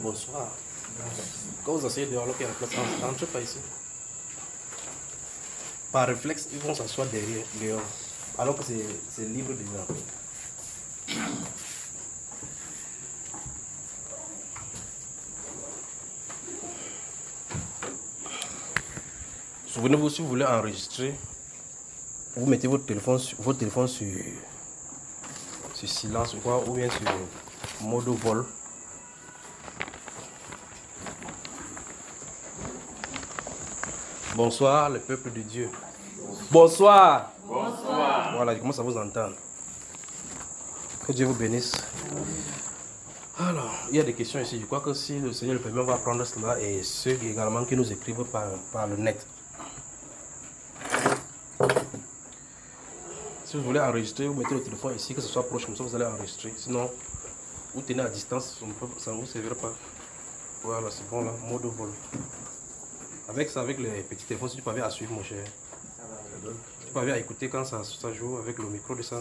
Bonsoir. Quand vous asseyez dehors, il y a la place, n'entrez pas ici. Par réflexe, ils vont s'asseoir derrière, dehors, alors que c'est libre déjà. Souvenez-vous, si vous voulez enregistrer, vous mettez votre téléphone sur silence ou bien sur mode vol. Bonsoir, le peuple de Dieu. Bonsoir. Bonsoir. Voilà, je commence à vous entendre. Que Dieu vous bénisse. Alors, il y a des questions ici. Je crois que si le Seigneur le permet, on va prendre cela et ceux également qui nous écrivent par le net. Si vous voulez enregistrer, vous mettez le téléphone ici, que ce soit proche, comme ça vous allez enregistrer. Sinon, vous tenez à distance, ça ne vous servira pas. Voilà, c'est bon là, mode vol. Avec ça, avec les petits téléphones, si tu parviens à suivre, mon cher. Tu parviens à écouter quand ça joue avec le micro de ça.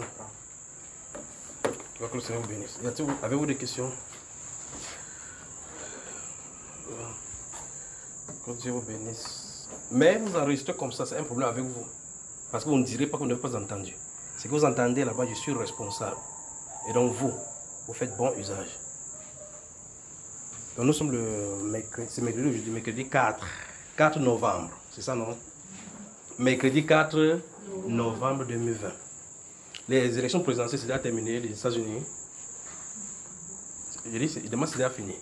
Tu vois que le Seigneur vous bénisse. Avez-vous des questions? Que Dieu vous bénisse. Mais vous enregistrez comme ça, c'est un problème avec vous. Parce que vous ne direz pas que vous n'avez pas entendu. Ce que vous entendez là-bas, je suis responsable. Et donc vous faites bon usage. Donc nous sommes le mercredi, c'est mercredi 4 novembre, c'est ça non? Mercredi 4 novembre 2020. Les élections présidentielles, c'est déjà terminé, les États-Unis. Je dis, demain c'est déjà fini.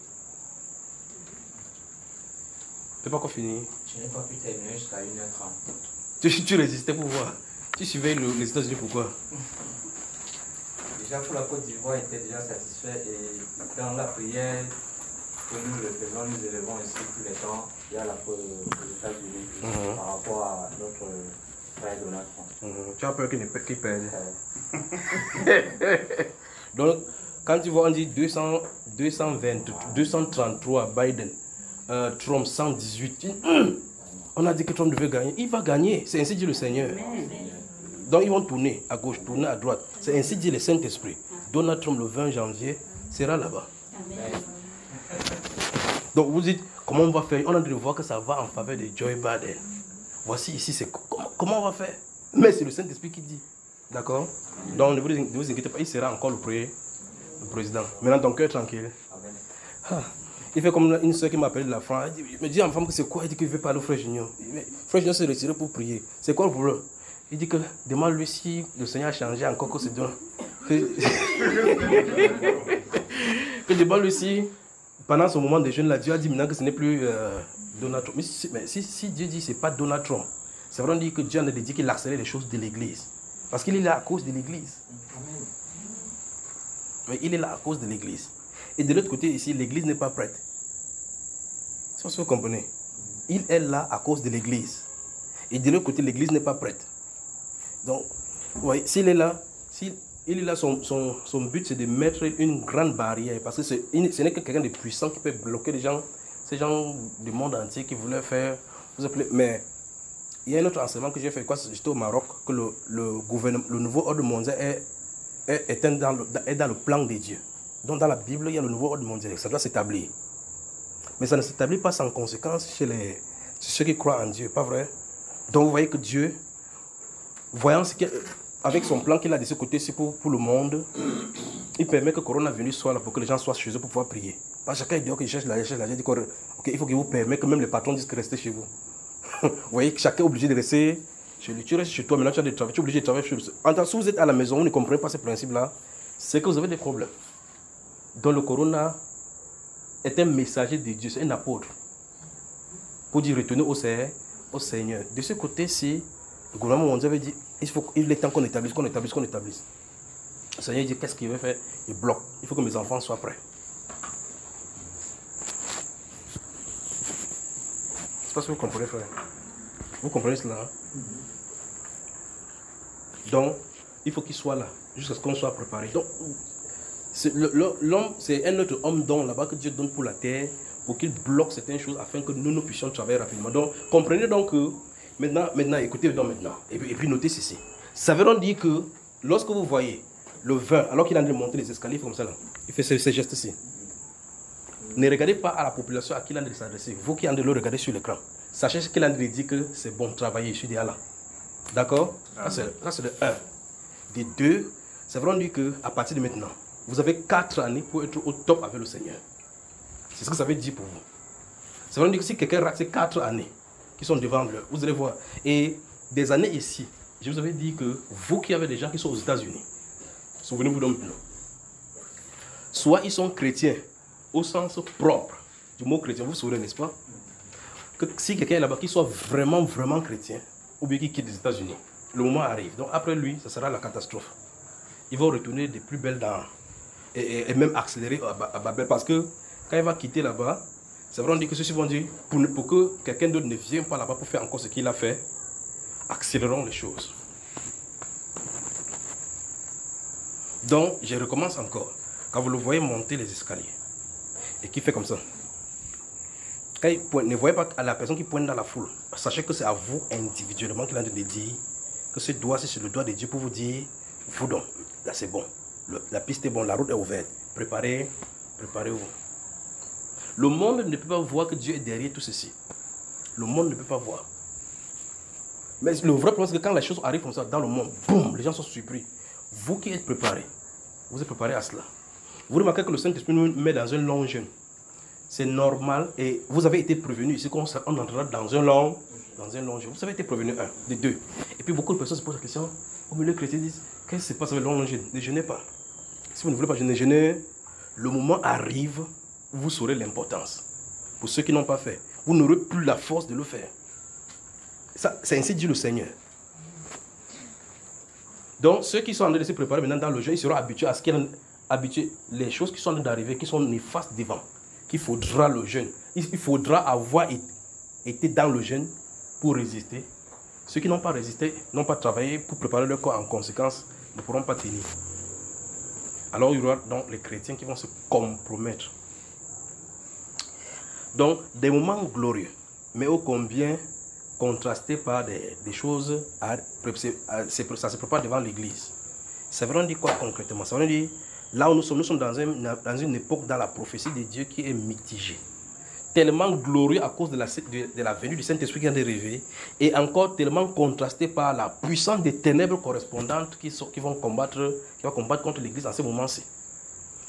C'est pas encore fini. Je n'ai pas pu terminer jusqu'à 1h30. Tu résistais pour voir. Tu suivais les États-Unis pourquoi? Déjà pour la Côte d'Ivoire était déjà satisfait et dans la prière que nous le faisons, nous élevons ici tous les temps, il y a la preuve aux États-Unis par rapport à notre frère Donald Trump. Tu as peur qu'il perde. Donc, quand tu vois, on dit 233 Biden, Trump 118, on a dit que Trump devait gagner. Il va gagner, c'est ainsi dit le Seigneur. Donc, ils vont tourner à gauche, tourner à droite. C'est ainsi dit le Saint-Esprit. Donald Trump, le 20 janvier, sera là-bas. Donc, vous dites, comment on va faire? On a dû voir que ça va en faveur de Joe Biden. voici ici, c'est comment on va faire? Mais c'est le Saint-Esprit qui dit. D'accord? Donc ne vous inquiétez pas, il sera encore le président. Maintenant, ton cœur tranquille. Amen. Ah, il fait comme une soeur qui m'a appelé de la France. Il me dit en femme que c'est quoi? Il dit qu'il veut parler au frère Junior. Frère Junior s'est retiré pour prier. C'est quoi le problème? Il dit que demande-lui si le Seigneur a changé encore que c'est don. Que demande-lui si pendant ce moment de jeûne, là, Dieu a dit maintenant que ce n'est plus Donald Trump. Mais si Dieu dit que ce n'est pas Donald Trump, c'est vraiment dire que Dieu en a dit qu'il accélère les choses de l'église. Parce qu'il est là à cause de l'église. Mais il est là à cause de l'église. Et de l'autre côté ici, l'église n'est pas prête. C'est ce que vous comprenez. Il est là à cause de l'église. Et de l'autre côté, l'église n'est pas prête. Donc, vous voyez, s'il est là, il est là, son but c'est de mettre une grande barrière. Parce que ce n'est que quelqu'un de puissant qui peut bloquer les gens, ces gens du monde entier qui voulaient faire. Vous appelez, mais il y a un autre enseignement que j'ai fait quand j'étais au Maroc, que le gouvernement, le nouveau ordre mondial est dans le plan de Dieu. Donc dans la Bible, il y a le nouveau ordre mondial, ça doit s'établir. Mais ça ne s'établit pas sans conséquence chez ceux qui croient en Dieu, pas vrai? Donc vous voyez que Dieu, voyant avec son plan qu'il a de ce côté-ci pour le monde, il permet que le coronavirus soit là pour que les gens soient chez eux pour pouvoir prier. Parce que chacun dit qu'il cherche l'argent, il dit ok, il faut qu'il vous permette que même les patrons disent que restez chez vous. Vous voyez que chacun est obligé de rester chez lui. Tu restes chez toi, maintenant tu as des travaux, tu es obligé de travailler chez lui. Si vous êtes à la maison, vous ne comprenez pas ce principe-là, c'est que vous avez des problèmes. Donc le corona est un messager de Dieu, c'est un apôtre. Pour dire retourner au Seigneur. De ce côté-ci, le gouvernement mondial avait dit il est temps qu'on établisse. Le Seigneur dit qu'est-ce qu'il veut faire? Il bloque. Il faut que mes enfants soient prêts. Je ne sais pas si vous comprenez, frère. Vous comprenez cela? Donc, il faut qu'il soit là, jusqu'à ce qu'on soit préparé. Donc, l'homme, c'est un autre homme don là-bas que Dieu donne pour la terre, pour qu'il bloque certaines choses afin que nous puissions travailler rapidement. Donc, comprenez donc que, maintenant, écoutez donc maintenant, et puis notez ceci. Ça veut donc dire que, lorsque vous voyez le vin, alors qu'il est en train de monter les escaliers comme ça, là, il fait ces gestes-ci. Ne regardez pas à la population à qui il est en train de s'adresser. Vous qui êtes en train de le regarder sur l'écran, sachez qu'il est en train de dire que c'est bon, travailler, je suis déjà là. D'accord? Ça, c'est le 1. Des 2, ça veut donc dire qu'à partir de maintenant, vous avez 4 années pour être au top avec le Seigneur. C'est ce que ça veut dire pour vous. Ça veut dire que si quelqu'un rate ces 4 années qui sont devant lui, vous allez voir. Et des années ici, je vous avais dit que vous qui avez des gens qui sont aux États-Unis, souvenez-vous donc, soit ils sont chrétiens au sens propre du mot chrétien, vous vous souvenez, n'est-ce pas? Que si quelqu'un est là-bas qui soit vraiment, vraiment chrétien, ou bien qui quitte les États-Unis, le moment arrive. Donc après lui, ça sera la catastrophe. Ils vont retourner des plus belles dents et même accélérer à Babel parce que quand il va quitter là-bas, ça veut dire que ceux-ci vont dire pour que quelqu'un d'autre ne vienne pas là-bas pour faire encore ce qu'il a fait, accélérons les choses. Donc, je recommence encore. Quand vous le voyez monter les escaliers et qui fait comme ça, quand il pointe, ne voyez pas à la personne qui pointe dans la foule. Sachez que c'est à vous individuellement qu'il a de dire que ce doigt, c'est le doigt de Dieu pour vous dire, vous donc, là c'est bon. La piste est bonne, la route est ouverte. Préparez-vous. Le monde ne peut pas voir que Dieu est derrière tout ceci. Le monde ne peut pas voir. Mais le vrai problème, c'est que quand les choses arrivent comme ça dans le monde, boum, les gens sont surpris. Vous qui êtes préparés, vous êtes préparés à cela. Vous remarquez que le Saint-Esprit nous met dans un long jeûne. C'est normal et vous avez été prévenu ici qu'on entrera dans un long jeûne. Vous avez été prévenu, de 2. Et puis beaucoup de personnes se posent la question, au milieu chrétien disent, qu'est-ce qui se passe avec le long jeûne? Ne jeûnez pas. Si vous ne voulez pas jeûner, le moment arrive où vous saurez l'importance. Pour ceux qui n'ont pas fait, vous n'aurez plus la force de le faire. C'est ainsi dit le Seigneur. Donc ceux qui sont en train de se préparer maintenant dans le jeûne, ils seront habitués à ce qu'ils habitués les choses qui sont en train d'arriver, qui sont néfastes devant. Qu'il faudra le jeûne. Il faudra avoir été dans le jeûne pour résister. Ceux qui n'ont pas résisté, n'ont pas travaillé pour préparer leur corps en conséquence, ne pourront pas tenir. Alors il y aura donc les chrétiens qui vont se compromettre. Donc des moments glorieux, mais ô combien contrastés par des choses, ça se prépare devant l'église. Ça veut dire quoi concrètement? Ça veut dire, là où nous sommes dans une époque dans la prophétie de Dieu qui est mitigée. tellement glorieux à cause de la venue du Saint-Esprit qui vient de rêver, et encore tellement contrasté par la puissance des ténèbres correspondantes qui vont combattre contre l'Église en ce moment-ci.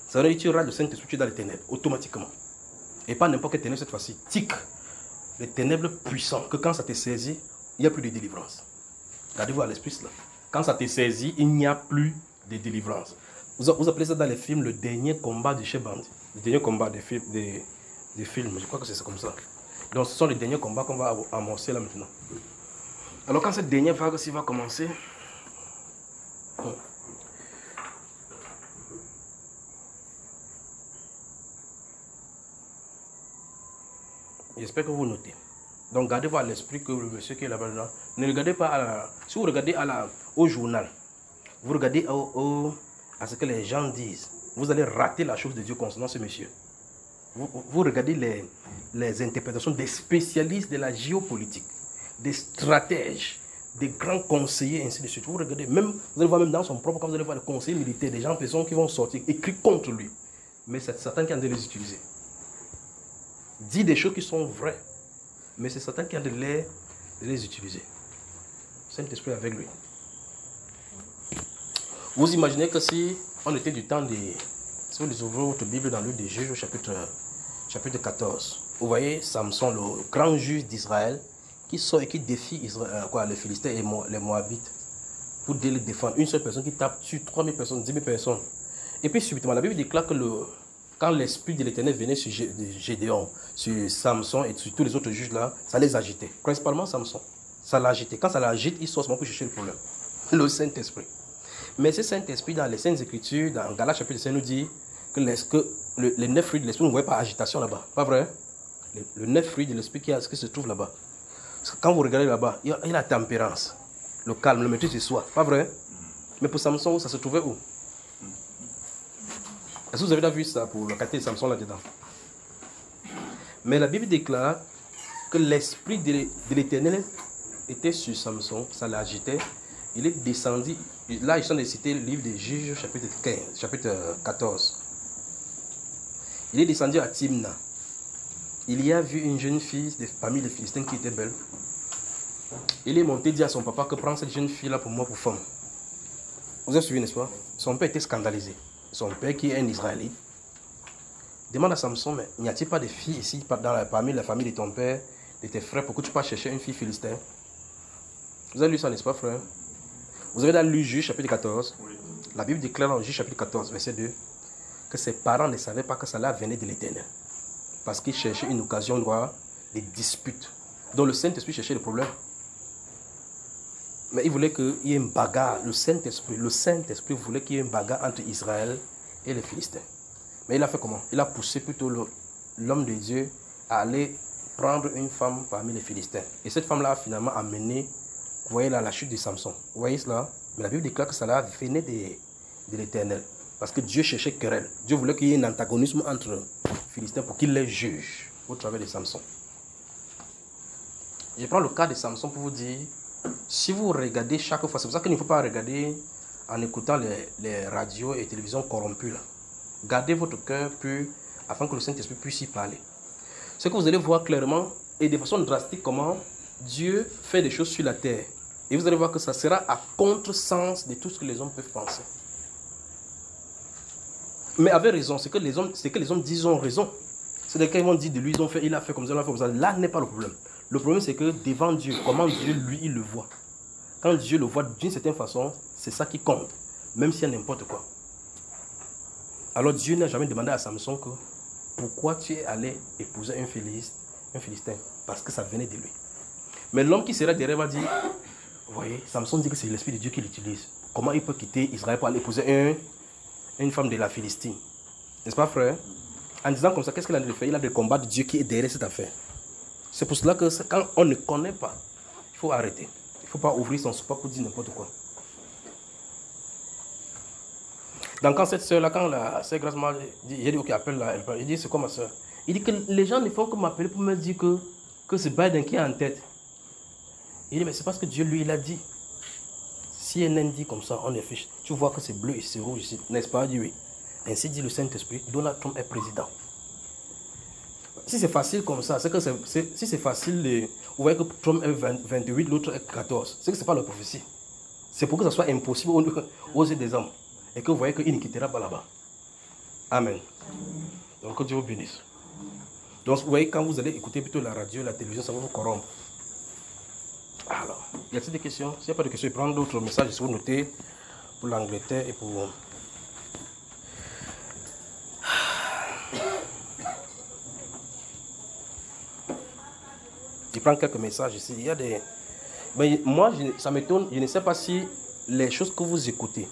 Ça veut dire que tu auras le Saint-Esprit, tu es dans les ténèbres, automatiquement. Et pas n'importe quelle ténèbre cette fois-ci. Tic. Les ténèbres puissants, que quand ça te saisit, il n'y a plus de délivrance. Gardez-vous à l'esprit cela. Quand ça te saisit, il n'y a plus de délivrance. Vous appelez ça dans les films le dernier combat de chez Bandit. Le dernier combat des films, je crois que c'est comme ça. Donc ce sont les derniers combats qu'on va amorcer là maintenant. Alors quand cette dernière vague aussi va commencer, j'espère que vous notez. Donc gardez-vous à l'esprit que le monsieur qui est là-bas, ne regardez pas si vous regardez au journal, vous regardez à ce que les gens disent, vous allez rater la chose de Dieu concernant ce monsieur. Vous regardez les interprétations des spécialistes de la géopolitique, des stratèges, des grands conseillers, ainsi de suite. Vous regardez, vous allez voir même dans son propre camp, vous allez voir les conseillers militaires, des gens, personnes qui vont sortir, écrire contre lui. Mais c'est Satan qui a de les utiliser. Dit des choses qui sont vraies, mais c'est Satan qui a de les utiliser. Saint-Esprit avec lui. Vous imaginez que si on était du temps des... Si vous ouvrez votre Bible dans le livre des Juges au chapitre 14, vous voyez Samson, le grand juge d'Israël, qui sort et qui défie les Philistins et les Moabites pour les défendre. Une seule personne qui tape sur 3000 personnes, 10 000 personnes. Et puis subitement, la Bible déclare que quand l'esprit de l'Éternel venait sur Gédéon, sur Samson et sur tous les autres juges là, ça les agitait. Principalement Samson. Ça l'agitait. Quand ça l'agite, il sort seulement pour chercher le problème. Le Saint-Esprit. Mais ce Saint-Esprit, dans les Saintes Écritures, dans Galates chapitre 5, nous dit que les 9 fruits de l'Esprit, on ne voit pas agitation là-bas. Pas vrai? Le 9 fruits de l'Esprit qui se trouve là-bas. Quand vous regardez là-bas, il y a la tempérance, le calme, le maîtrise de soi. Pas vrai? Mais pour Samson, ça se trouvait où? Est-ce que vous avez déjà vu ça pour le quartier de Samson là-dedans? Mais la Bible déclare que l'esprit de l'Éternel était sur Samson, ça l'agitait. Il est descendu. Là, ils sont de citer le livre des Juges, chapitre 14. Il est descendu à Timna. Il y a vu une jeune fille parmi les Philistins qui était belle. Il est monté dire à son papa que prends cette jeune fille-là pour moi pour femme. Vous avez suivi, n'est-ce pas? Son père était scandalisé. Son père, qui est un Israélite, demande à Samson, mais n'y a-t-il pas de filles ici parmi la famille de ton père, de tes frères, pourquoi tu pas chercher une fille philistine? Vous avez lu ça, n'est-ce pas, frère? Vous avez lu Juge chapitre 14. Oui. La Bible déclare dans Juge chapitre 14, verset 2, que ses parents ne savaient pas que cela venait de l'Éternel. Parce qu'ils cherchaient une occasion de dispute. Donc le Saint-Esprit cherchait le problème. Mais il voulait qu'il y ait une bagarre. Le Saint-Esprit voulait qu'il y ait une bagarre entre Israël et les Philistins. Mais il a fait comment? Il a poussé plutôt l'homme de Dieu à aller prendre une femme parmi les Philistins. Et cette femme-là a finalement amené, vous voyez là, la chute de Samson. Vous voyez cela? Mais la Bible déclare que cela venait de l'Éternel. Parce que Dieu cherchait querelle. Dieu voulait qu'il y ait un antagonisme entre les Philistins pour qu'il les juge au travers de Samson. Je prends le cas de Samson pour vous dire, si vous regardez chaque fois, c'est pour ça qu'il ne faut pas regarder en écoutant les radios et télévisions corrompues. Là. Gardez votre cœur pur afin que le Saint-Esprit puisse y parler. Ce que vous allez voir clairement et de façon drastique comment Dieu fait des choses sur la terre. Et vous allez voir que ça sera à contresens de tout ce que les hommes peuvent penser. Mais avec raison, c'est que les hommes disent ont raison. C'est des cas ils vont dire de lui, il a fait comme ça, il a fait comme ça. Là n'est pas le problème. Le problème c'est que devant Dieu, comment Dieu lui il le voit. Quand Dieu le voit d'une certaine façon, c'est ça qui compte. Même s'il y a n'importe quoi. Alors Dieu n'a jamais demandé à Samson que pourquoi tu es allé épouser un Philistin. Parce que ça venait de lui. Mais l'homme qui sera derrière va dire, vous voyez, Samson dit que c'est l'esprit de Dieu qui l'utilise. Comment il peut quitter Israël pour aller épouser une femme de la Philistine? N'est-ce pas, frère? En disant comme ça, qu'est-ce qu'il a de faire? Il a de combattre Dieu qui est derrière cette affaire. C'est pour cela que quand on ne connaît pas, il faut arrêter. Il ne faut pas ouvrir son soupape pour dire n'importe quoi. Donc quand cette soeur-là, quand la sœur Grace m'a dit, j'ai dit ok, appelle-la, il dit c'est quoi ma soeur? Il dit que les gens ne font que m'appeler pour me dire que c'est Biden qui est en tête. Il dit mais c'est parce que Dieu lui il a dit. Si un dit comme ça, on est fiche. Tu vois que c'est bleu et c'est rouge ici, n'est-ce pas? Il dit oui. Ainsi dit le Saint-Esprit, Donald Trump est président. Si c'est facile comme ça, c'est que si c'est facile, vous voyez que Trump est 28, l'autre est 14. C'est que ce n'est pas la prophétie. C'est pour que ça soit impossible aux yeux des hommes. Et que vous voyez qu'il ne quittera pas là-bas. Amen. Donc que Dieu vous bénisse. Donc vous voyez, quand vous allez écouter plutôt la radio, la télévision, ça va vous corrompre. Alors, y a-t-il des questions? S'il n'y a pas de questions, je vais prendre d'autres messages, si vous notez pour l'Angleterre et pour... Je prends quelques messages ici. Il y a des... Mais moi, ça m'étonne, je ne sais pas si les choses que vous écoutez,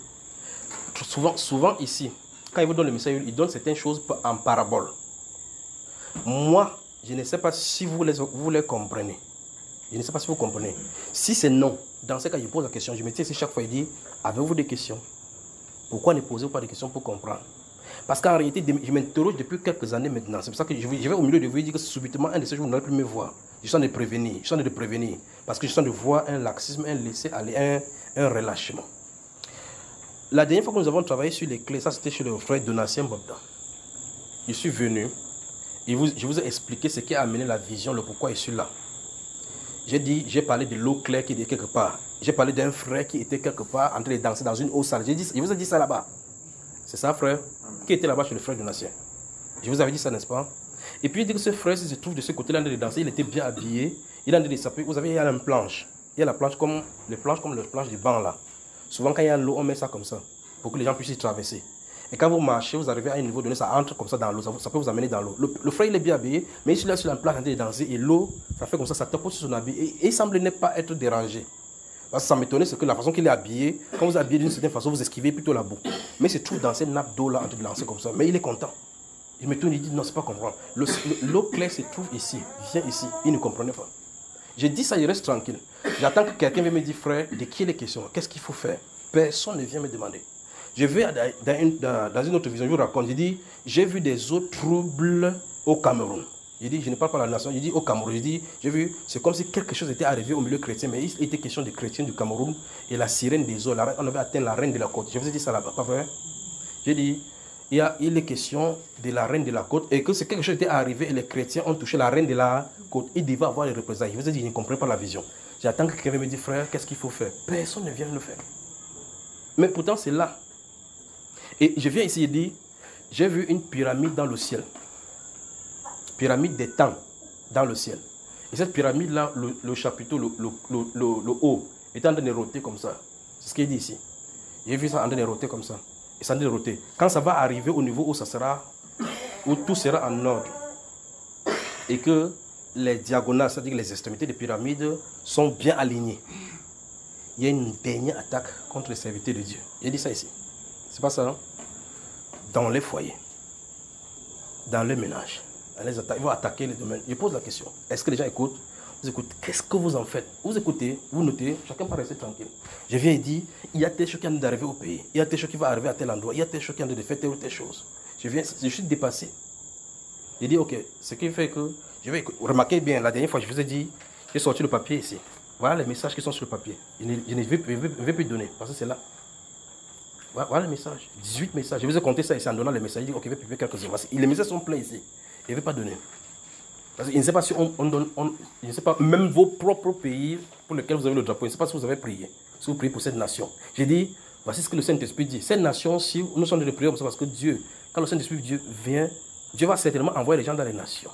souvent ici, quand ils vous donnent le message, ils donnent certaines choses en parabole. Moi, je ne sais pas si vous les comprenez. Je ne sais pas si vous comprenez. Si c'est non, dans ce cas, je pose la question. Je me dis ici chaque fois, il dit, avez-vous des questions? Pourquoi ne posez-vous pas des questions pour comprendre? Parce qu'en réalité, je m'interroge depuis quelques années maintenant. C'est pour ça que je vais au milieu de vous dire que subitement, un de ces jours, vous n'allez plus me voir. Je suis en train de prévenir. Je suis en train de prévenir. Parce que je suis en train de voir un laxisme, un laisser-aller, un relâchement. La dernière fois que nous avons travaillé sur les clés, ça c'était chez le frère Donatien Bobda. Je suis venu et je vous ai expliqué ce qui a amené la vision, le pourquoi je suis là. J'ai parlé de l'eau claire qui était quelque part. J'ai parlé d'un frère qui était quelque part en train de danser dans une eau sale. Je vous ai dit ça là-bas. C'est ça, frère, qui était là-bas chez le frère Donatien. Je vous avais dit ça, n'est-ce pas? Et puis, dès que ce frère se trouve de ce côté-là en train de danser, il était bien habillé. Il est en train de s'appuyer. Vous savez, il y a une planche. Il y a la planche comme le planche du banc là. Souvent, quand il y a l'eau, on met ça comme ça pour que les gens puissent y traverser. Et quand vous marchez, vous arrivez à un niveau donné, ça entre comme ça dans l'eau. Ça peut vous amener dans l'eau. Le frère, il est bien habillé, mais il est là sur la plage en train de danser. Et l'eau, ça fait comme ça tape sur son habit. Et il semble ne pas être dérangé. Parce que ça m'étonnait, c'est que la façon qu'il est habillé, quand vous êtes habillé d'une certaine façon, vous esquivez plutôt la boue. Mais il se trouve dans cette nappe d'eau là en train de lancer comme ça. Mais il est content. Il me tourne, il dit non, c'est pas comprendre. L'eau claire se trouve ici, viens ici. Il ne comprenait pas. J'ai dit ça, il reste tranquille. J'attends que quelqu'un vienne me dire, frère, de qui est les questions? Qu'est-ce qu'il faut faire? Personne ne vient me demander. Je vais dans une autre vision, je vous raconte. J'ai dit, j'ai vu des eaux troubles au Cameroun. J'ai dit, je ne parle pas de la nation, j'ai dit au Cameroun. J'ai dit, j'ai vu, c'est comme si quelque chose était arrivé au milieu chrétien, mais il était question de chrétiens du Cameroun et la sirène des eaux. On avait atteint la reine de la côte. Je vous ai dit ça là-bas, pas vrai? J'ai dit, il est question de la reine de la côte et que c'est quelque chose qui était arrivé et les chrétiens ont touché la reine de la côte. Ils devaient avoir les représailles. Je vous ai dit, je ne comprends pas la vision. J'attends que quelqu'un me dise, frère, qu'est-ce qu'il faut faire? Personne ne vient le faire. Mais pourtant, c'est là. Et je viens ici et dis, j'ai vu une pyramide dans le ciel. Pyramide des temps dans le ciel. Et cette pyramide-là, le chapiteau, le haut, est en train de roter comme ça. C'est ce qu'il dit ici. J'ai vu ça en train de roter comme ça. Et ça en train de roter. Quand ça va arriver au niveau où tout sera en ordre, et que les diagonales, c'est-à-dire les extrémités des pyramides, sont bien alignées, il y a une dernière attaque contre les serviteurs de Dieu. Il dit ça ici. C'est pas ça, non? Dans les foyers, dans les ménages, ils vont attaquer les domaines. Je pose la question. Est-ce que les gens écoutent? Vous écoutez. Qu'est-ce que vous en faites? Vous écoutez, vous notez, chacun peut rester tranquille. Je viens et dis, il y a telle chose qui est en train d'arriver au pays. Il y a telle chose qui va arriver à tel endroit. Il y a telle chose qui est en train de faire telle ou telle chose. Je suis dépassé. Je dis, ok, ce qui fait que, remarquez bien, la dernière fois, je vous ai dit, j'ai sorti le papier ici. Voilà les messages qui sont sur le papier. Je ne vais plus donner, parce que c'est là. Voilà les messages. 18 messages. Je vous ai compté ça ici en donnant les messages. Il dit, ok, je vais publier quelques-uns. Les messages sont pleins ici. Je ne vais pas donner. Parce que je ne sais pas si on donne, je ne sais pas, même vos propres pays pour lesquels vous avez le drapeau, je ne sais pas si vous avez prié. Si vous priez pour cette nation. J'ai dit, voici ce que le Saint-Esprit dit. Cette nation, si nous sommes de prier comme ça, parce que Dieu, quand le Saint-Esprit Dieu vient, Dieu va certainement envoyer les gens dans les nations.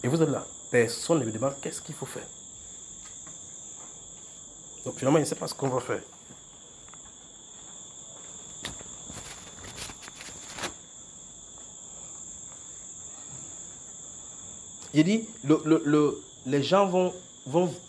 Et vous êtes là. Personne ne me demande qu'est-ce qu'il faut faire. Donc finalement, je ne sais pas ce qu'on va faire. Il dit, les gens vont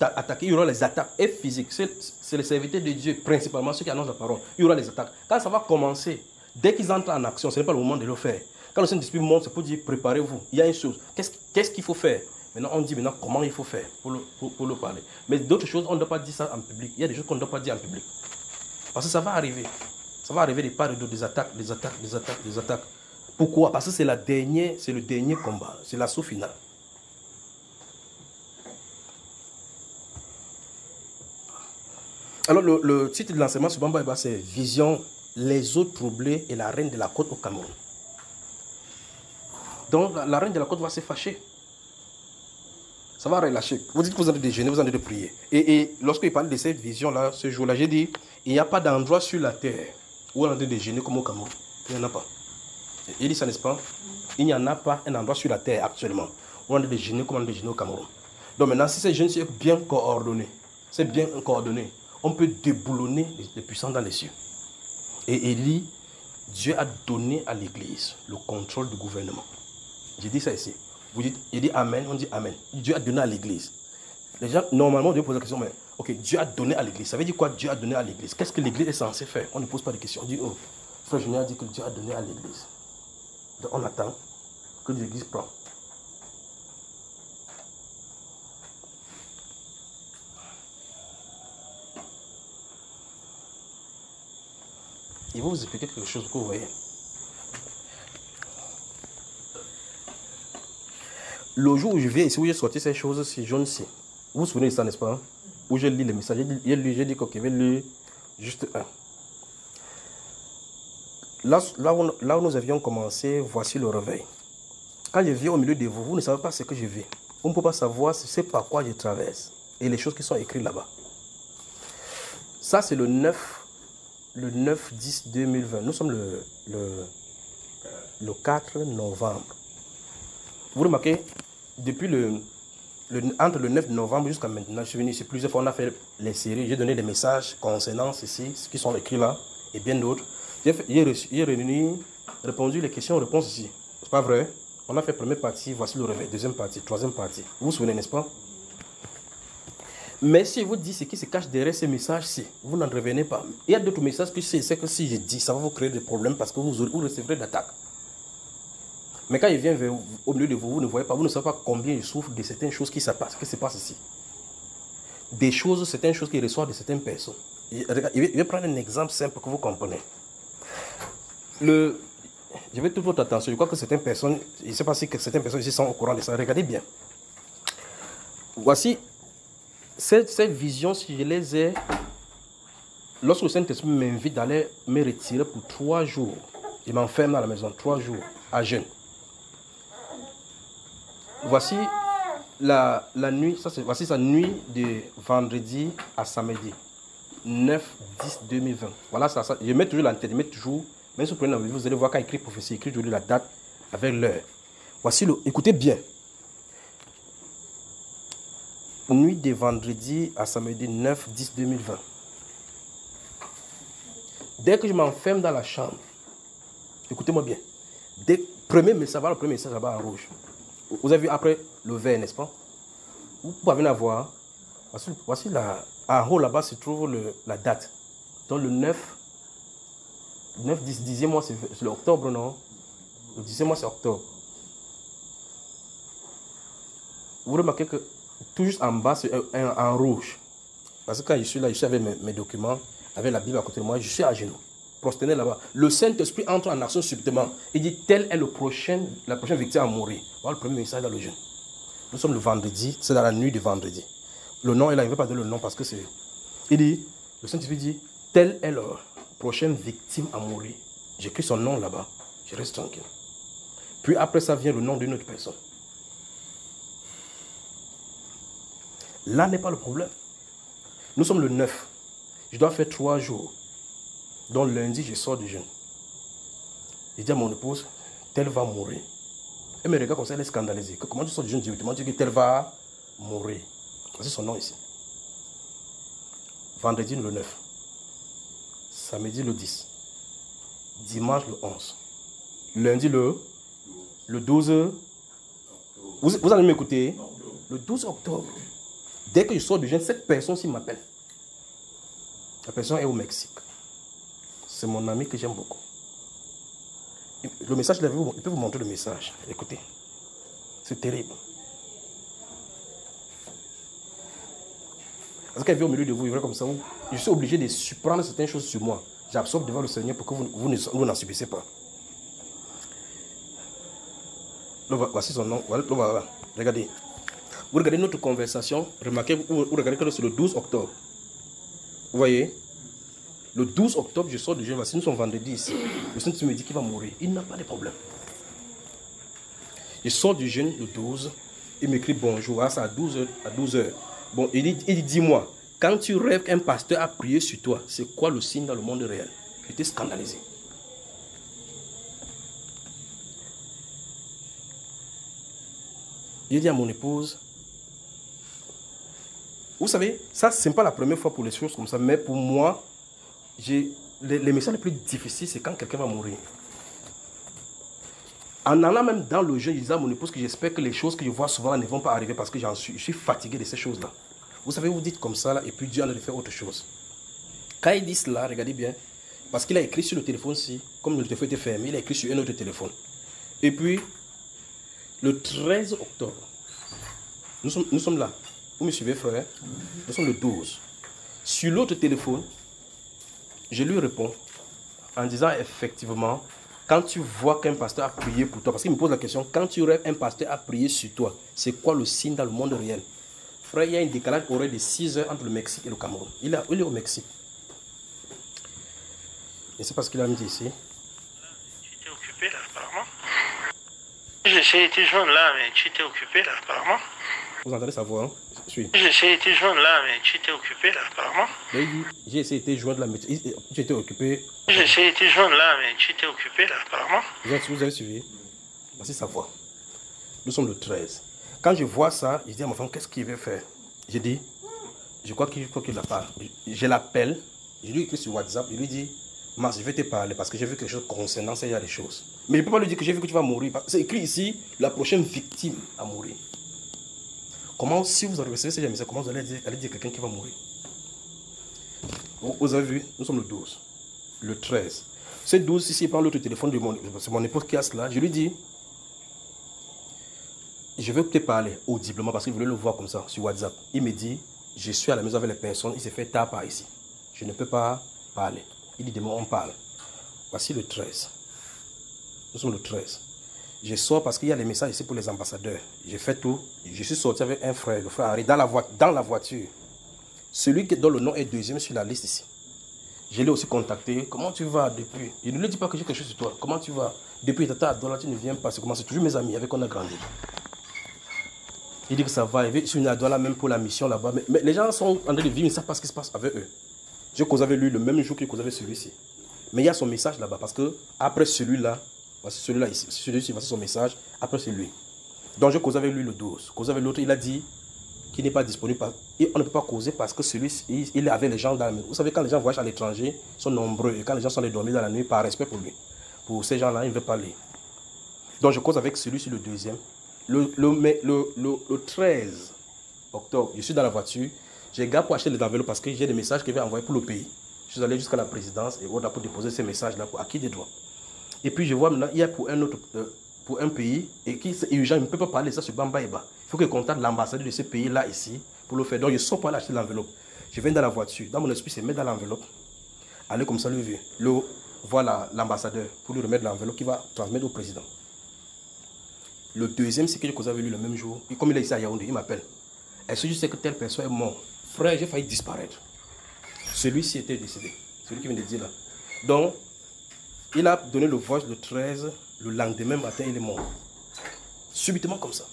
attaquer, il y aura les attaques et physiques. C'est les serviteurs de Dieu, principalement ceux qui annoncent la parole. Il y aura les attaques. Quand ça va commencer, dès qu'ils entrent en action, ce n'est pas le moment de le faire. Quand le Saint-Esprit monte, c'est pour dire, préparez-vous. Il y a une chose. Qu'est-ce qu'il faut faire? Maintenant, on dit maintenant comment il faut faire pour le parler. Mais d'autres choses, on ne doit pas dire ça en public. Il y a des choses qu'on ne doit pas dire en public. Parce que ça va arriver. Ça va arriver des parts et d'autres, des attaques. Pourquoi? Parce que c'est le dernier combat. C'est l'assaut final. Alors, le titre de l'enseignement sur Bamba, c'est Vision, les eaux troublées et la reine de la côte au Cameroun. Donc la reine de la côte va se fâcher. Ça va relâcher. Vous dites que vous allez déjeuner, vous allez prier. Et lorsqu'il parle de cette vision-là, ce jour-là, j'ai dit, il n'y a pas d'endroit sur la terre où on a de déjeuner comme au Cameroun. Il n'y en a pas. Il dit ça, n'est-ce pas? Il n'y en a pas un endroit sur la terre actuellement où on a de déjeuner comme on a déjeuner au Cameroun. Donc maintenant, si ces jeunes sont bien coordonnés, on peut déboulonner les puissants dans les cieux. Et il dit, Dieu a donné à l'Église le contrôle du gouvernement. J'ai dit ça ici. Vous dites, il dit Amen, on dit Amen. Dieu a donné à l'Église. Les gens, normalement, on doit poser la question, mais ok, Dieu a donné à l'Église. Ça veut dire quoi, Dieu a donné à l'Église? Qu'est-ce que l'Église est censée faire? On ne pose pas de questions. On dit, oh, frère Junior a dit que Dieu a donné à l'Église. Donc on attend que l'Église prenne. Il va vous expliquer quelque chose que vous voyez. Le jour où je viens ici, où j'ai sorti ces choses-ci, jaune-ci, vous vous souvenez de ça, n'est-ce pas? Où j'ai lu les messages, j'ai dit qu'il y avait lu juste un. Là où nous avions commencé, voici le réveil. Quand je viens au milieu de vous, vous ne savez pas ce que je vis. On ne peut pas savoir c'est par quoi je traverse. Et les choses qui sont écrites là-bas. Ça, c'est le 9-10-2020. Nous sommes le 4 novembre. Vous remarquez, depuis entre le 9 novembre jusqu'à maintenant, je suis venu ici plusieurs fois, on a fait les séries, j'ai donné des messages concernant ceci, ce qui sont écrits là, et bien d'autres. J'ai répondu les questions-réponses ici. C'est pas vrai? On a fait première partie, voici le réveil, deuxième partie, troisième partie. Vous vous souvenez, n'est-ce pas? Mais si je vous dis ce qui se cache derrière ces messages-ci, vous n'en revenez pas. Il y a d'autres messages que c'est que si je dis, ça va vous créer des problèmes parce que vous recevrez d'attaques. Mais quand il vient au milieu de vous, vous ne voyez pas, vous ne savez pas combien il souffre de certaines choses qui se passent ici. Des choses, certaines choses qu'il reçoit de certaines personnes. Je vais prendre un exemple simple que vous comprenez. Je vais toute votre attention. Je crois que certaines personnes, je ne sais pas si certaines personnes ici sont au courant de ça. Regardez bien. Voici cette vision, si je les ai, lorsque le Saint-Esprit m'invite d'aller me retirer pour 3 jours, il m'enferme dans la maison 3 jours à jeûne. Voici la nuit, voici sa nuit de vendredi à samedi, 9-10-2020. Voilà ça. Je mets toujours la tête, même si vous prenez la Bible, vous allez voir quand il écrit prophétie, il écrit toujours la date avec l'heure. Voici écoutez bien. Nuit de vendredi à samedi, 9-10-2020. Dès que je m'enferme dans la chambre, écoutez-moi bien. Le premier message là-bas en rouge. Vous avez vu après le vert, n'est-ce pas? Vous pouvez venir voir. Voici en haut là-bas se trouve la date. Donc le 9, 10e mois, c'est l'octobre, non? Le 10e mois, c'est octobre. Vous remarquez que tout juste en bas, c'est en rouge. Parce que quand je suis là, je suis avec mes documents, avec la Bible à côté de moi, je suis à genoux, prosterné là-bas. Le Saint-Esprit entre en action subitement. Il dit, tel est la prochaine victime à mourir. Voilà le premier message dans le jeûne. Nous sommes le vendredi, c'est dans la nuit du vendredi. Le nom est là, il ne veut pas donner le nom parce que c'est... Il dit, le Saint-Esprit dit, telle est la prochaine victime à mourir. J'écris son nom là-bas, je reste tranquille. Puis après ça vient le nom d'une autre personne. Là n'est pas le problème. Nous sommes le 9. Je dois faire 3 jours. Donc lundi, je sors du jeûne. Je dis à mon épouse, telle va mourir. Elle me regarde comme ça, elle est scandalisée. Comment tu sors du jeûne directement? Tu dis que telle va mourir. C'est son nom ici. Vendredi le 9. Samedi le 10. Dimanche le 11. Lundi le 12. Vous allez m'écouter? Le 12 octobre. Dès que je sors du jeûne, cette personne-ci m'appelle. La personne est au Mexique. C'est mon ami que j'aime beaucoup. Le message, il peut vous montrer le message. Écoutez. C'est terrible. Parce qu'elle vient au milieu de vous, il est comme ça. Je suis obligé de surprendre certaines choses sur moi. J'absorbe devant le Seigneur pour que vous n'en subissez pas. Voici son nom. Voilà. Regardez. Vous regardez notre conversation. Remarquez, vous regardez que c'est le 12 octobre. Vous voyez? Le 12 octobre, je sors du jeûne. Voici, nous sommes vendredi ici. Le Saint-Esprit me dit qu'il va mourir. Il n'a pas de problème. Je sors du jeûne le 12. Il m'écrit bonjour, c'est à 12h. À 12h. Bon, il dit, dis-moi, quand tu rêves qu'un pasteur a prié sur toi, c'est quoi le signe dans le monde réel? J'étais scandalisé. J'ai dit à mon épouse, vous savez, ça, ce n'est pas la première fois pour les choses comme ça, mais pour moi, les messages les plus difficiles, c'est quand quelqu'un va mourir. En allant même dans le jeu, je disais à mon épouse que j'espère que les choses que je vois souvent ne vont pas arriver parce que je suis fatigué de ces choses-là. Vous savez, vous dites comme ça, là, et puis Dieu en a fait autre chose. Quand il dit cela, regardez bien, parce qu'il a écrit sur le téléphone-ci, comme le téléphone était fermé, il a écrit sur un autre téléphone. Et puis, le 13 octobre, nous sommes là. Vous me suivez, frère? Nous sommes le 12. Sur l'autre téléphone, je lui réponds en disant effectivement, quand tu vois qu'un pasteur a prié pour toi, parce qu'il me pose la question, quand tu rêves un pasteur a prié sur toi, c'est quoi le signe dans le monde réel? Frère, il y a un décalage horaire de 6 heures entre le Mexique et le Cameroun. Il est au Mexique. Et c'est parce qu'il a mis ici. Tu t'es occupé là, apparemment. J'ai essayé de te joindre là, mais tu t'es occupé là, apparemment. Vous entendez sa voix, hein? J'ai essayé de te joindre là, mais tu t'es occupé là, apparemment. Il dit, j'ai essayé de te joindre là, mais tu étais occupé. J'ai essayé de te joindre là, mais tu t'es occupé là, apparemment. Vous avez suivi? Voici sa voix. Nous sommes le 13. Quand je vois ça, je dis à ma femme, qu'est-ce qu'il veut faire? Je dis, je crois qu'il n'a pas. Je l'appelle, je lui écris sur WhatsApp, je lui dis, Mars, je vais te parler parce que j'ai vu quelque chose concernant ça, il y a des choses. Mais je ne peux pas lui dire que j'ai vu que tu vas mourir. C'est écrit ici, la prochaine victime à mourir. Comment, si vous avez recevez ces messages, comment vous allez dire à quelqu'un qui va mourir? Vous avez vu, nous sommes le 12, le 13. Ce 12, ici, il prend l'autre téléphone de c'est mon épouse qui a cela. Je lui dis, je veux te parler audiblement parce qu'il voulait le voir comme ça sur WhatsApp. Il me dit, je suis à la maison avec les personnes, il s'est fait tard par ici. Je ne peux pas parler. Il dit, demain on parle. Voici le 13. Nous sommes le 13. Je sors parce qu'il y a les messages ici pour les ambassadeurs. J'ai fait tout. Je suis sorti avec un frère, le frère Henri, dans la voiture. Celui dont le nom est deuxième sur la liste ici. Je l'ai aussi contacté. Comment tu vas depuis? Il ne lui dit pas que j'ai quelque chose sur toi. Comment tu vas? Depuis Tata Adola, tu ne viens pas. C'est toujours mes amis avec qui on a grandi. Il dit que ça va. Il sur une Adola même pour la mission là-bas. Mais les gens sont en train de vivre, ils ne savent pas ce qui se passe avec eux. Je cause avec lui le même jour qu'il cause avec celui-ci. Mais il y a son message là-bas parce que après celui-là, voici celui-là ici, celui-ci, voici son message, après c'est lui. Donc je cause avec lui le 12. Cause avec l'autre, il a dit qu'il n'est pas disponible. Et on ne peut pas causer parce que celui-ci, il est avec les gens dans la maison. Vous savez, quand les gens voyagent à l'étranger, ils sont nombreux. Et quand les gens sont allés dormir dans la nuit, par respect pour lui, pour ces gens-là, il ne veut pas aller. Donc je cause avec celui-ci le deuxième. Le 13 octobre, je suis dans la voiture. J'ai gars pour acheter les enveloppes parce que j'ai des messages qu'il veut envoyer pour le pays. Je suis allé jusqu'à la présidence et on a pour déposer ces messages-là pour acquis des droits. Et puis je vois maintenant, il y a pour un pays et qui est urgent, il ne peut pas parler de ça sur Bambaïba. Il faut qu'il contacte l'ambassadeur de ce pays-là ici pour le faire. Donc je sors pour aller acheter l'enveloppe. Je viens dans la voiture. Dans mon esprit, c'est mettre dans l'enveloppe. Aller comme ça, lui voilà l'ambassadeur pour lui remettre l'enveloppe qu'il va transmettre au président. Le deuxième, c'est que je causais avec lui le même jour. Et comme il est ici à Yaoundé, il m'appelle. Est-ce que je sais que telle personne est morte? Frère, j'ai failli disparaître. Celui-ci était décédé. Celui qui vient de dire là. Donc, il a donné le voice le 13. Le lendemain matin, il est mort. Subitement comme ça.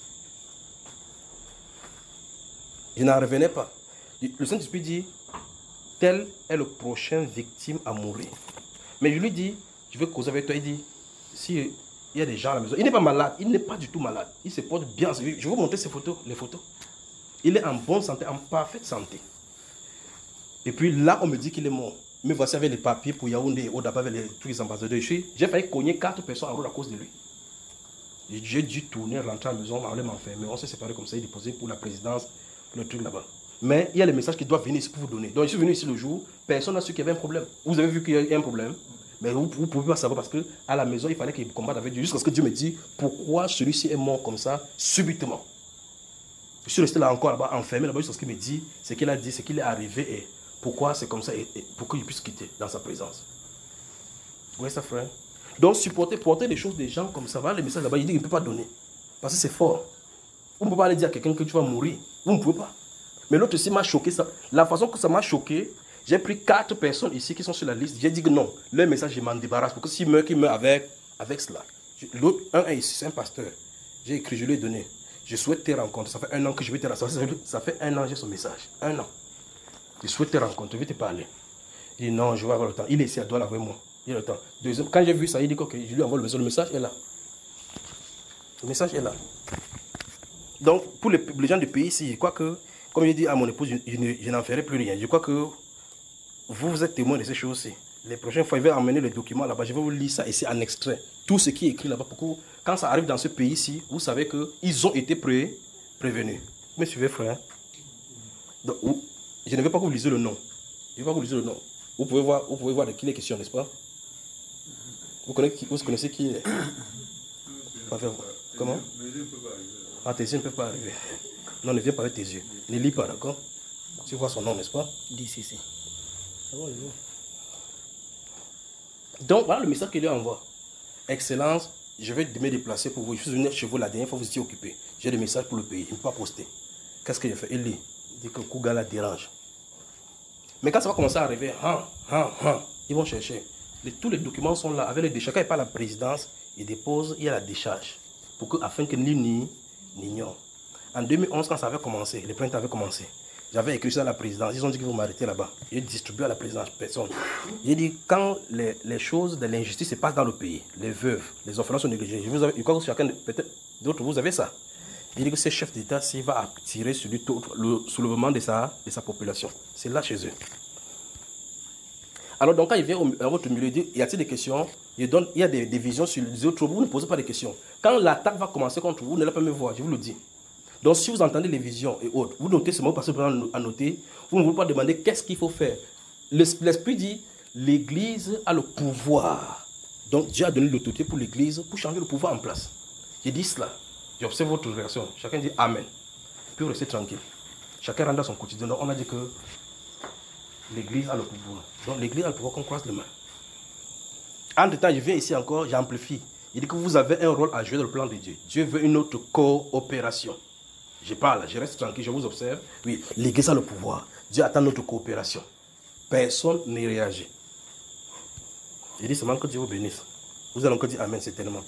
Je n'en revenais pas. Le Saint-Esprit dit, tel est le prochain victime à mourir. Mais je lui dis, je veux causer avec toi. Il dit, si il y a des gens à la maison. Il n'est pas malade. Il n'est pas du tout malade. Il se porte bien. Je vais vous montrer ces photos, les photos. Il est en bonne santé, en parfaite santé. Et puis là, on me dit qu'il est mort. Mais voici avec les papiers pour Yaoundé et Odaba avec tous les ambassadeurs. J'ai failli cogner 4 personnes en route à cause de lui. J'ai dû tourner, rentrer à la maison, aller m'enfermer. On s'est séparés comme ça, il est déposé pour la présidence, le truc là-bas. Mais il y a les messages qui doivent venir ici pour vous donner. Donc je suis venu ici le jour, personne n'a su qu'il y avait un problème. Vous avez vu qu'il y a un problème, mais vous ne pouvez pas savoir parce qu'à la maison, il fallait qu'il combatte avec Dieu. Jusqu'à ce que Dieu me dise pourquoi celui-ci est mort comme ça, subitement. Je suis resté là encore là-bas, enfermé là-bas, jusqu'à ce qu'il me dit, ce qu'il a dit, ce qu'il est arrivé et pourquoi c'est comme ça et pour qu'il puisse quitter dans sa présence. Vous voyez ça, frère? Donc, porter des choses des gens comme ça, les messages là-bas, il dit qu'il ne peut pas donner. Parce que c'est fort. Vous ne pouvez pas aller dire à quelqu'un que tu vas mourir. Vous ne pouvez pas. Mais l'autre aussi m'a choqué. Ça. La façon que ça m'a choqué, j'ai pris 4 personnes ici qui sont sur la liste. J'ai dit que non, leur message, je m'en débarrasse. Parce que s'il meurt, qu'il meurt avec cela. L'autre, un est ici, c'est un pasteur. J'ai écrit, je lui ai donné. Je souhaite te rencontrer. Ça fait 1 an que je vais te rencontrer. Ça fait 1 an, j'ai son message. 1 an. Je souhaite te rencontrer, je vais te parler. Il dit non, je vais avoir le temps. Il est ici à Douala avec moi. Il a le temps. Deuxième, quand j'ai vu ça, il dit que je lui envoie le message. Le message est là. Le message est là. Donc, pour les gens du pays ici, je crois que, comme je dis à mon épouse, je n'en ferai plus rien. Je crois que vous êtes témoin de ces choses-ci. Les prochaines fois, je vais emmener les documents là-bas. Je vais vous lire ça ici en extrait. Tout ce qui est écrit là-bas. Pour que, quand ça arrive dans ce pays-ci, vous savez qu'ils ont été prévenus. Vous me suivez, frère? Donc, je ne veux pas que vous lisiez le nom. Je ne veux pas que vous lisiez le nom. Vous pouvez voir de qui il est question, n'est-ce pas? Vous connaissez qui est? Comment? Ah, tes yeux ne peuvent pas arriver. Non, ne viens pas avec tes yeux. Ne lis pas, d'accord? Tu vois son nom, n'est-ce pas? Dis si. Ça va, je vois. Donc, voilà le message qu'il lui envoie. Excellence, je vais me déplacer pour vous. Je suis venu chez vous la dernière fois, vous étiez occupé. J'ai des messages pour le pays. Il ne peut pas poster. Qu'est-ce qu'il a fait? Il lit. Il dit que Kougala dérange. Mais quand ça va commencer à arriver, ils vont chercher. Tous les documents sont là, avec les décharges. Quand il parle à la présidence, il dépose, il y a la décharge. Afin que ni n'ignore. En 2011, quand ça avait commencé, le printemps avait commencé, j'avais écrit ça à la présidence. Ils ont dit qu'ils vont m'arrêter là-bas. J'ai distribué à la présidence, personne. J'ai dit, quand les choses de l'injustice se passent dans le pays, les veuves, les orphelins sont négligés. Je crois que chacun, peut-être d'autres, vous avez ça. Il dit que ce chef d'État, s'il va attirer sur lui le soulèvement de sa population. C'est là chez eux. Alors, donc, quand il vient à votre milieu, il dit, y a-t-il des questions? Il y a des visions sur les autres, vous ne posez pas de questions. Quand l'attaque va commencer contre vous, vous n'allez pas me voir, je vous le dis. Donc, si vous entendez les visions et autres, vous notez seulement parce que vous à noter, vous ne voulez pas demander qu'est-ce qu'il faut faire. L'Esprit dit, l'Église a le pouvoir. Donc, Dieu a donné l'autorité pour l'Église pour changer le pouvoir en place. J'ai dit cela. J'observe votre réaction. Chacun dit Amen. Puis vous restez tranquille. Chacun rentre dans son quotidien. Donc, on a dit que l'Église a le pouvoir. Donc, l'Église a le pouvoir qu'on croise les mains. Entre-temps, je viens ici encore, j'amplifie. Il dit que vous avez un rôle à jouer dans le plan de Dieu. Dieu veut une autre coopération. Je parle, je reste tranquille, je vous observe. Oui, l'Église a le pouvoir. Dieu attend notre coopération. Personne ne réagit. Il dit seulement que Dieu vous bénisse. Vous allez encore dire Amen, c'est tellement.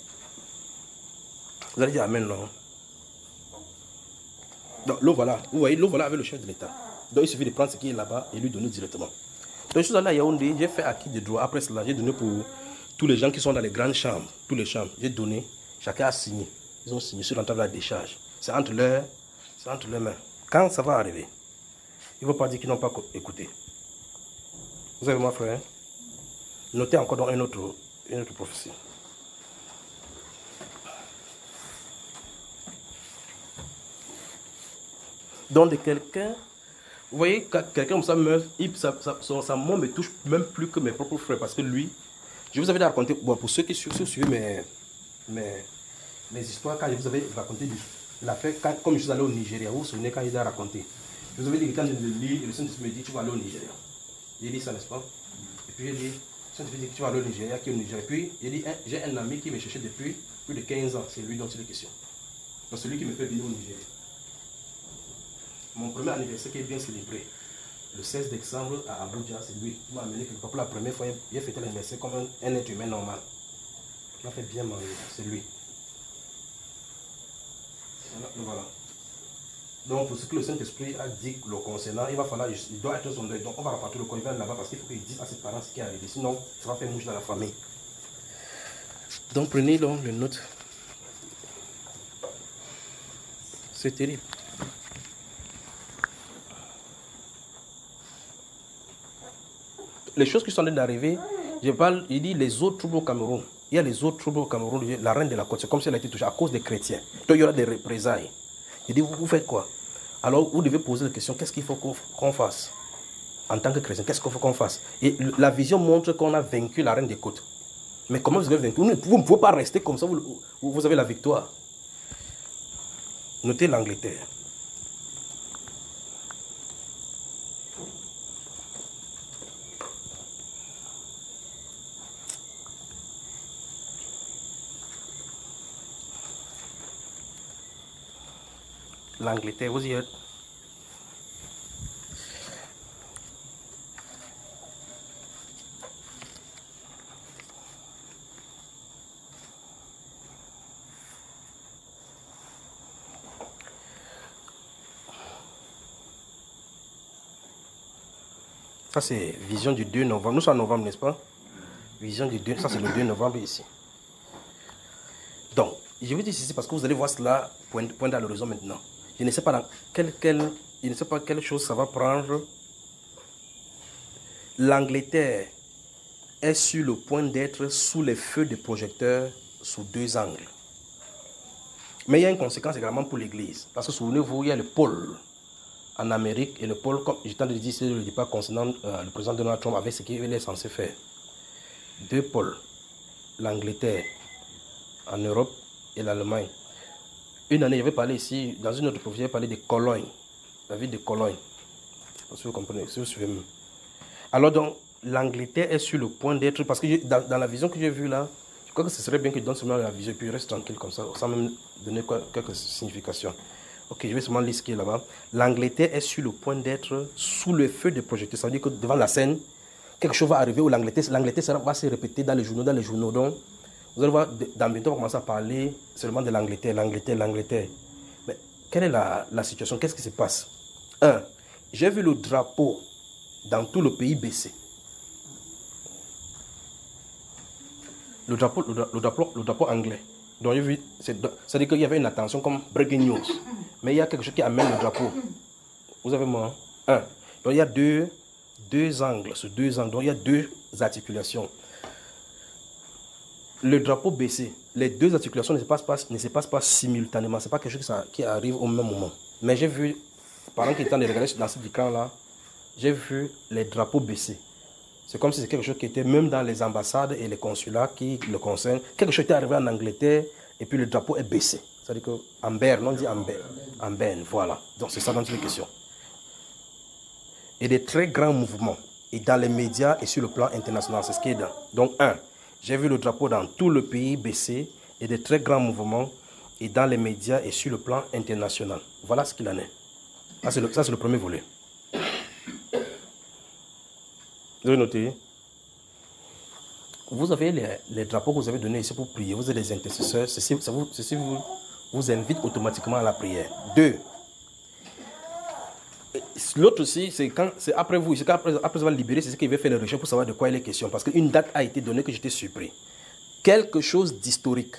Vous allez dire Amen, non? Donc, l'eau voilà. Vous voyez, l'eau voilà avec le chef de l'État. Donc, il suffit de prendre ce qui est là-bas et lui donner directement. Donc, je suis allé à Yaoundé, j'ai fait acquis de droit. Après cela, j'ai donné pour tous les gens qui sont dans les grandes chambres, tous les chambres. J'ai donné, chacun a signé. Ils ont signé sur l'entente de la décharge. C'est entre leurs mains. Quand ça va arriver, il ne faut pas dire qu'ils n'ont pas écouté. Vous avez moi, frère? Notez encore dans une autre prophétie. Donc, de quelqu'un, vous voyez, quand quelqu'un comme ça meurt, sa mort me touche même plus que mes propres frères. Parce que lui, je vous avais raconté, bon, pour ceux qui suivent mes histoires, quand je vous avais raconté l'affaire, comme je suis allé au Nigeria, vous vous souvenez quand il a raconté. Je vous avais dit que quand je le lis, le Saint-Esprit me dit, tu vas aller au Nigeria. J'ai dit ça, n'est-ce pas? Et puis j'ai dit, le Saint-Esprit dit que tu vas aller au Nigeria, qui est au Nigeria. Puis j'ai dit, j'ai un ami qui me cherchait depuis plus de 15 ans, c'est lui dont il est question. Donc celui qui me fait venir au Nigeria. Mon premier anniversaire qui est bien célébré, le 16 décembre à Abuja, c'est lui qui m'a amené quelque part pour la première fois. Il a fêté l'anniversaire comme un être humain normal. Il m'a fait bien manger, c'est lui. Voilà. Donc, pour ce que le Saint-Esprit a dit le concernant, il doit être son deuil. Donc, on va repartir le corps, il va là-bas parce qu'il faut qu'il dise à ses parents ce qui est arrivé. Sinon, ça va faire mouche dans la famille. Donc, prenez donc le note. C'est terrible. Les choses qui sont en train d'arriver, il dit les autres troubles au Cameroun. Il y a les autres troubles au Cameroun, la reine de la côte, c'est comme si elle a été touchée à cause des chrétiens. Donc il y aura des représailles. Il dit, vous faites quoi? Alors vous devez poser la question, qu'est-ce qu'il faut qu'on fasse? En tant que chrétien, qu'est-ce qu'il faut qu'on fasse? Et la vision montre qu'on a vaincu la reine des côtes. Mais comment vous avez vaincu? Vous ne pouvez pas rester comme ça, vous avez la victoire. Notez l'Angleterre. L'Angleterre, vous y êtes. Ça, c'est vision du 2 novembre. Nous sommes en novembre, n'est-ce pas? Vision du 2, ça c'est le 2 novembre ici. Donc, je vous dis ceci parce que vous allez voir cela point à l'horizon maintenant. Je ne sais pas dans je ne sais pas quelle chose ça va prendre. L'Angleterre est sur le point d'être sous les feux des projecteurs sous 2 angles. Mais il y a une conséquence également pour l'Église. Parce que souvenez-vous, il y a le pôle en Amérique et le pôle, comme je t'en ai dit, c'est le départ concernant le président Donald Trump avec ce qu'il est censé faire. 2 pôles, l'Angleterre en Europe et l'Allemagne. Une année, j'avais parlé ici, dans une autre prophétie, j'avais parlé de Cologne, la ville de Cologne. Je ne sais pas si vous comprenez, si vous suivez. Alors donc, l'Angleterre est sur le point d'être, parce que dans la vision que j'ai vue là, je crois que ce serait bien que je donne seulement la vision et puis reste tranquille comme ça, sans même donner quelques significations. Ok, je vais seulement lire ce qui est là-bas. L'Angleterre est sur le point d'être sous le feu des projecteurs. Ça veut dire que devant la scène, quelque chose va arriver où l'Angleterre va se répéter dans les journaux. Donc, vous allez voir, dans bientôt, on va commencer à parler seulement de l'Angleterre. Mais quelle est la situation? Qu'est-ce qui se passe? 1. J'ai vu le drapeau dans tout le pays baisser. Le drapeau anglais. Donc, j'ai vu, c'est-à-dire qu'il y avait une attention comme breaking news. Mais il y a quelque chose qui amène le drapeau. Vous avez moi? 1. Donc, il y a deux angles, sur 2 angles. Donc, il y a 2 articulations. Le drapeau baissé, les 2 articulations ne se passent pas simultanément. Ce n'est pas quelque chose qui arrive au même moment. Mais j'ai vu, pendant qu'il est temps de regarder dans cet écran-là, j'ai vu les drapeaux baisser. C'est comme si c'est quelque chose qui était même dans les ambassades et les consulats qui le concernent. Quelque chose était arrivé en Angleterre et puis le drapeau est baissé. C'est-à-dire qu'en berne, on dit en berne, voilà. Donc c'est ça dont il est question. Et des très grands mouvements. Et dans les médias et sur le plan international, c'est ce qui est dans. Donc 1, j'ai vu le drapeau dans tout le pays baisser et des très grands mouvements et dans les médias et sur le plan international. Voilà ce qu'il en est. Ça, c'est le premier volet. Vous avez noté? Vous avez les drapeaux que vous avez donnés ici pour prier. Vous êtes des intercesseurs. Ceci vous invite automatiquement à la prière. 2. L'autre aussi, c'est après vous. Après avoir libéré, c'est ce qu'il veut faire les recherches pour savoir de quoi il est question. Parce qu'une date a été donnée que j'étais surpris. Quelque chose d'historique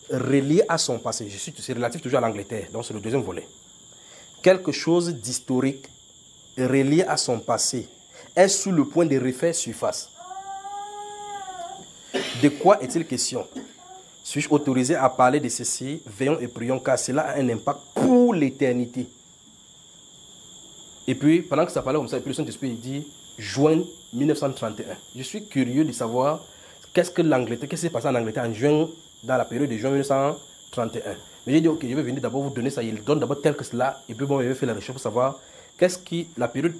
relié à son passé. C'est relatif toujours à l'Angleterre. Donc c'est le 2e volet. Quelque chose d'historique relié à son passé est sous le point de refaire surface. De quoi est-il question? Suis-je autorisé à parler de ceci? Veillons et prions car cela a un impact pour l'éternité. Et puis, pendant que ça parlait comme ça, et puis le Saint-Esprit dit juin 1931. Je suis curieux de savoir qu'est-ce qui s'est passé en Angleterre en juin, dans la période de juin 1931. Mais j'ai dit, ok, je vais venir d'abord vous donner ça. Il donne d'abord tel que cela, et puis bon, je vais faire la recherche pour savoir la période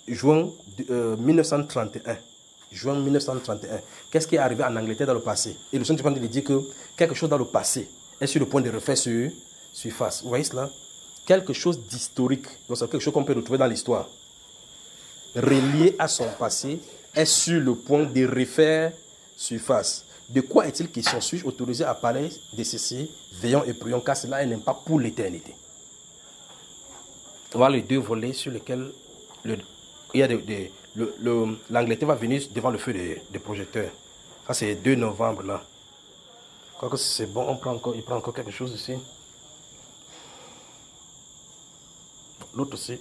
juin 1931. Juin 1931. Qu'est-ce qui est arrivé en Angleterre dans le passé? Et le Saint-Esprit dit que quelque chose dans le passé est sur le point de refaire surface. Vous voyez cela? Quelque chose d'historique, donc c'est quelque chose qu'on peut retrouver dans l'histoire, relié à son passé, est sur le point de refaire surface. De quoi est-il question? Suis-je autorisé à parler de ceci? Veillons et prions car cela a un impact pour l'éternité. Voilà les 2 volets sur lesquels l'Angleterre va venir devant le feu des projecteurs. Ça c'est 2 novembre là. Je crois que c'est bon, il prend encore quelque chose ici. L'autre aussi.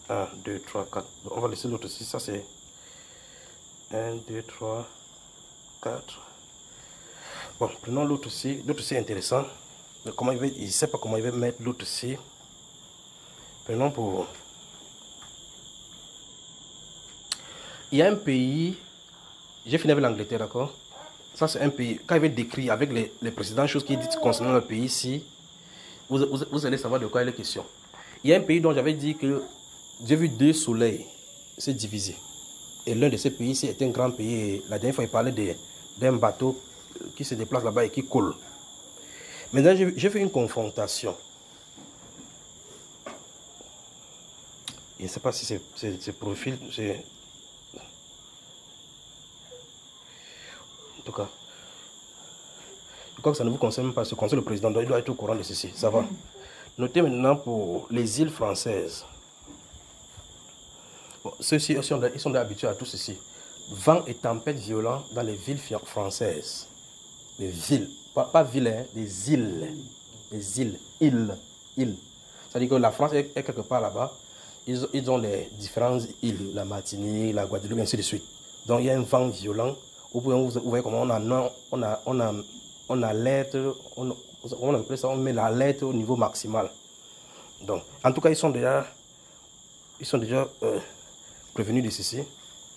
1, 2, 3, 4. On va laisser l'autre aussi. Ça c'est 1, 2, 3, 4. Bon, prenons l'autre aussi. L'autre aussi est intéressant. Mais comment il ne sait pas comment il va mettre l'autre aussi. Prenons pour... Il y a un pays... J'ai fini avec l'Angleterre, d'accord? Ça c'est un pays... Quand il va décrire avec les précédentes choses qu'il dit concernant le pays ici, vous allez savoir de quoi il est question. Il y a un pays dont j'avais dit que j'ai vu 2 soleils se diviser. Et l'un de ces pays ici est un grand pays. Et la dernière fois, il parlait d'un bateau qui se déplace là-bas et qui coule. Maintenant, j'ai fait une confrontation. Je ne sais pas si c'est profil. En tout cas, je crois que ça ne vous concerne pas. Ce concerne le président. Il doit être au courant de ceci. Ça va. Notez maintenant pour les îles françaises. Bon, ceux-ci aussi, ils sont habitués à tout ceci. Vent et tempête violents dans les villes françaises. Les villes, pas villes, hein, des îles. Des îles, îles. C'est-à-dire que la France est quelque part là-bas. Ils ont les différentes îles, la Martinique, la Guadeloupe, et ainsi de suite. Donc il y a un vent violent. Vous voyez comment on alerte, on appelle ça, on met l'alerte au niveau maximal. Donc, en tout cas, ils sont déjà prévenus de ceci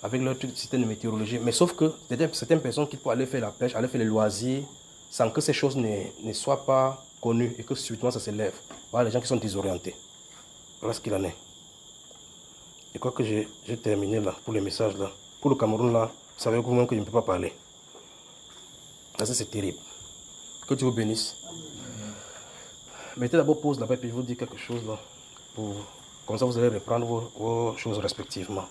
avec leur système de météorologie. Mais sauf que certaines personnes qui peuvent aller faire la pêche, aller faire les loisirs, sans que ces choses ne soient pas connues et que subitement ça s'élève. Voilà les gens qui sont désorientés. Voilà ce qu'il en est. Je crois que j'ai terminé là pour les messages là. Pour le Cameroun là, vous savez vous-même que je ne peux pas parler. Là, c'est terrible. Que Dieu vous bénisse. Mettez d'abord pause là-bas et puis je vous dis quelque chose là. Comme ça vous allez reprendre vos choses respectivement.